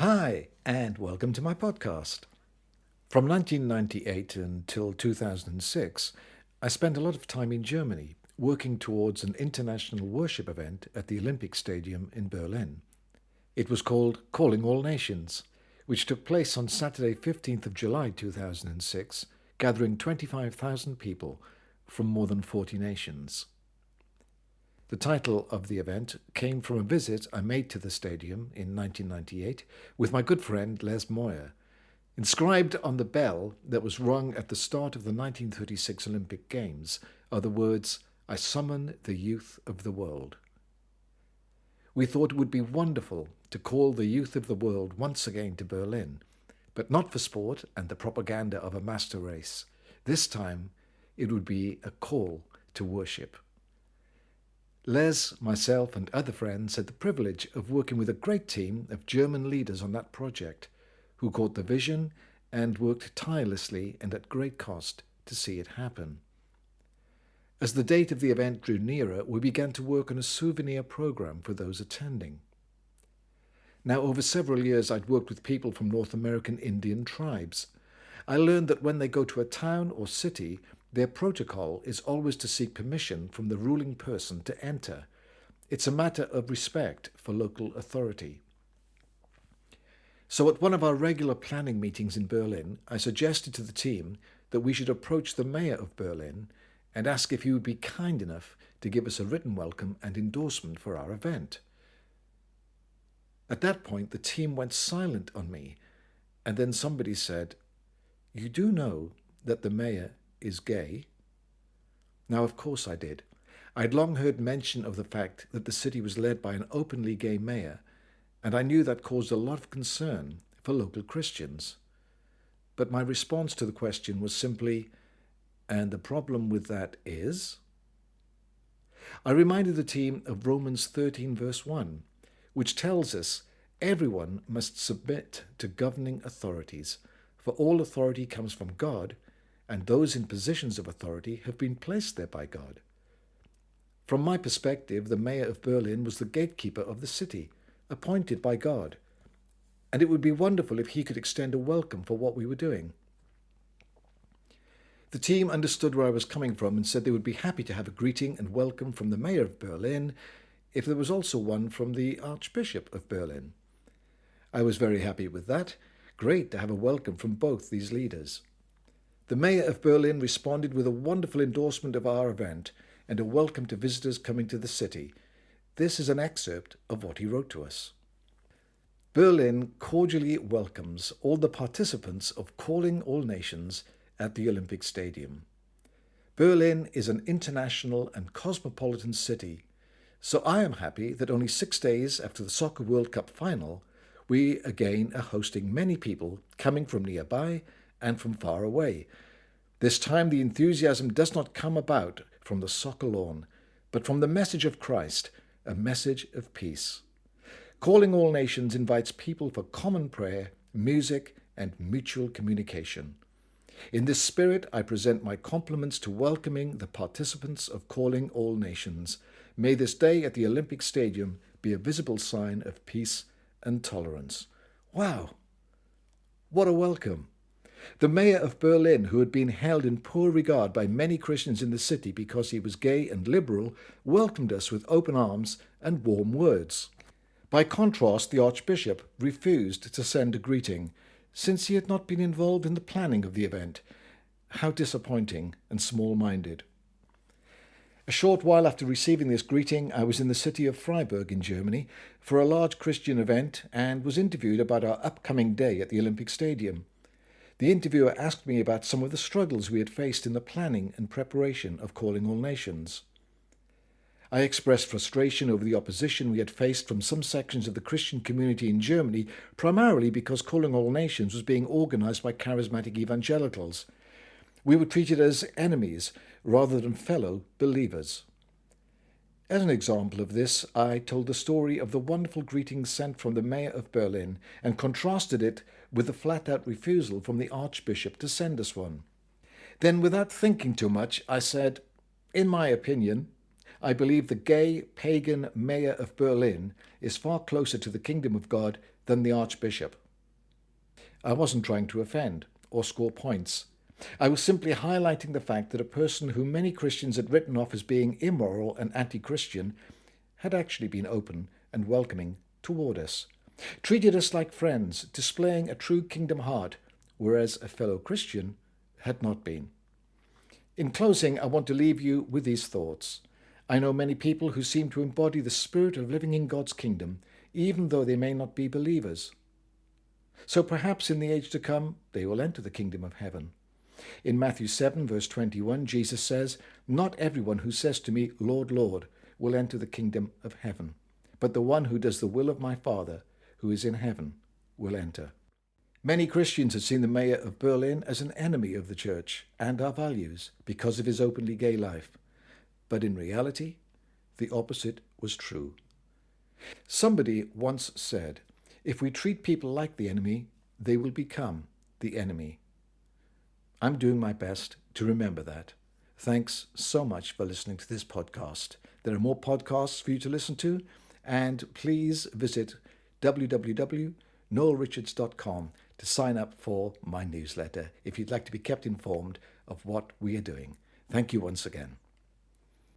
Hi, and welcome to my podcast. From 1998 until 2006, I spent a lot of time in Germany working towards an international worship event at the Olympic Stadium in Berlin. It was called Calling All Nations, which took place on Saturday, 15th of July 2006, gathering 25,000 people from more than 40 nations. The title of the event came from a visit I made to the stadium in 1998 with my good friend Les Moyer. Inscribed on the bell that was rung at the start of the 1936 Olympic Games are the words, "I summon the youth of the world." We thought it would be wonderful to call the youth of the world once again to Berlin, but not for sport and the propaganda of a master race. This time it would be a call to worship. Les, myself, and other friends had the privilege of working with a great team of German leaders on that project, who caught the vision and worked tirelessly and at great cost to see it happen. As the date of the event drew nearer, we began to work on a souvenir program for those attending. Now, over several years, I'd worked with people from North American Indian tribes. I learned that when they go to a town or city, their protocol is always to seek permission from the ruling person to enter. It's a matter of respect for local authority. So at one of our regular planning meetings in Berlin, I suggested to the team that we should approach the mayor of Berlin and ask if he would be kind enough to give us a written welcome and endorsement for our event. At that point, the team went silent on me, and then somebody said, "You do know that the mayor is gay?" Now, of course I did. I'd long heard mention of the fact that the city was led by an openly gay mayor, and I knew that caused a lot of concern for local Christians. But my response to the question was simply, "And the problem with that is?" I reminded the team of Romans 13, verse 1, which tells us everyone must submit to governing authorities, for all authority comes from God, and those in positions of authority have been placed there by God. From my perspective, the mayor of Berlin was the gatekeeper of the city, appointed by God, and it would be wonderful if he could extend a welcome for what we were doing. The team understood where I was coming from and said they would be happy to have a greeting and welcome from the mayor of Berlin if there was also one from the Archbishop of Berlin. I was very happy with that. Great to have a welcome from both these leaders. The mayor of Berlin responded with a wonderful endorsement of our event and a welcome to visitors coming to the city. This is an excerpt of what he wrote to us. Berlin cordially welcomes all the participants of Calling All Nations at the Olympic Stadium. Berlin is an international and cosmopolitan city, so I am happy that only 6 days after the Soccer World Cup final, we again are hosting many people coming from nearby and from far away. This time the enthusiasm does not come about from the soccer lawn, but from the message of Christ, a message of peace. Calling All Nations invites people for common prayer, music, and mutual communication. In this spirit, I present my compliments to welcoming the participants of Calling All Nations. May this day at the Olympic Stadium be a visible sign of peace and tolerance. Wow! What a welcome! The mayor of Berlin, who had been held in poor regard by many Christians in the city because he was gay and liberal, welcomed us with open arms and warm words. By contrast, the Archbishop refused to send a greeting, since he had not been involved in the planning of the event. How disappointing and small-minded. A short while after receiving this greeting, I was in the city of Freiburg in Germany for a large Christian event and was interviewed about our upcoming day at the Olympic Stadium. The interviewer asked me about some of the struggles we had faced in the planning and preparation of Calling All Nations. I expressed frustration over the opposition we had faced from some sections of the Christian community in Germany, primarily because Calling All Nations was being organised by charismatic evangelicals. We were treated as enemies rather than fellow believers. As an example of this, I told the story of the wonderful greetings sent from the mayor of Berlin and contrasted it with the flat-out refusal from the Archbishop to send us one. Then, without thinking too much, I said, "In my opinion, I believe the gay, pagan mayor of Berlin is far closer to the kingdom of God than the Archbishop. I wasn't trying to offend or score points. I was simply highlighting the fact that a person whom many Christians had written off as being immoral and anti-Christian had actually been open and welcoming toward us, treated us like friends, displaying a true kingdom heart, whereas a fellow Christian had not been. In closing, I want to leave you with these thoughts. I know many people who seem to embody the spirit of living in God's kingdom, even though they may not be believers. So perhaps in the age to come, they will enter the kingdom of heaven. In Matthew 7, verse 21, Jesus says, "Not everyone who says to me, 'Lord, Lord,' will enter the kingdom of heaven, but the one who does the will of my Father who is in heaven will enter." Many Christians had seen the mayor of Berlin as an enemy of the church and our values because of his openly gay life. But in reality, the opposite was true. Somebody once said, if we treat people like the enemy, they will become the enemy. I'm doing my best to remember that. Thanks so much for listening to this podcast. There are more podcasts for you to listen to, and please visit www.noelrichards.com to sign up for my newsletter if you'd like to be kept informed of what we are doing. Thank you once again.